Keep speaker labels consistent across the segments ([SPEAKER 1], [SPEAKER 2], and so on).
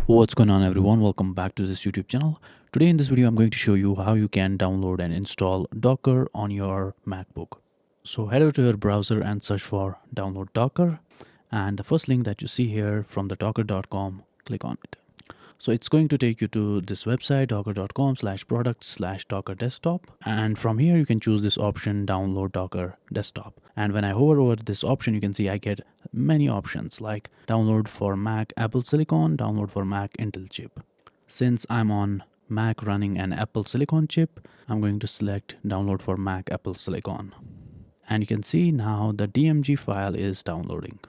[SPEAKER 1] What's going on, everyone? Welcome back to this YouTube channel. Today in this video I'm going to show you how you can download and install Docker on your MacBook. So head over to your browser and search for download Docker, and the first link that you see here from the docker.com, click on it. So it's going to take you to this website, docker.com/product/docker desktop, and from here you can choose this option, download Docker desktop. And when I hover over this option, you can see I get many options like download for Mac Apple Silicon, download for Mac Intel chip. Since I'm on Mac running an Apple Silicon chip, I'm going to select download for Mac Apple Silicon. And you can see now the DMG file is downloading.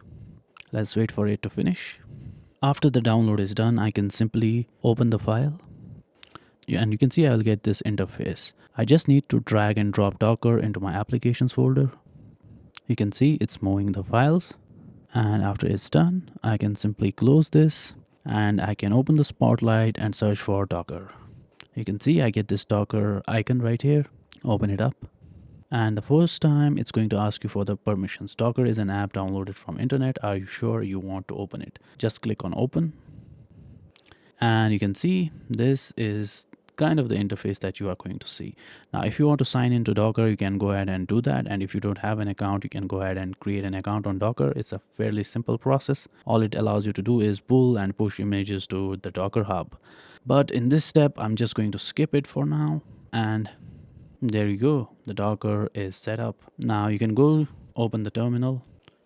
[SPEAKER 1] Let's wait for it to finish. After the download is done, I can simply open the file. And you can see I'll get this interface. I just need to drag and drop Docker into my applications folder. You can see it's moving the files. And after it's done, I can simply close this and I can open the Spotlight and search for Docker. You can see I get this Docker icon right here. Open it up. And the first time it's going to ask you for the permissions. Docker is an app downloaded from internet. Are you sure you want to open it? Just click on open. And you can see this is kind of the interface that you are going to see. Now, if you want to sign into Docker, you can go ahead and do that. And if you don't have an account, you can go ahead and create an account on Docker. It's a fairly simple process. All it allows you to do is pull and push images to the Docker hub. But in this step, I'm just going to skip it for now. And there you go, the Docker is set up. Now you can go open the terminal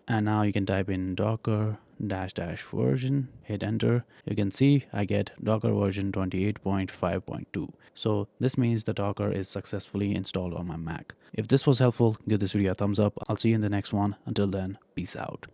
[SPEAKER 1] and now you can type in docker --version, hit enter. You can see I get Docker version 28.5.2. So this means the Docker is successfully installed on my Mac. If this was helpful, give this video a thumbs up. I'll see you in the next one. Until then, peace out.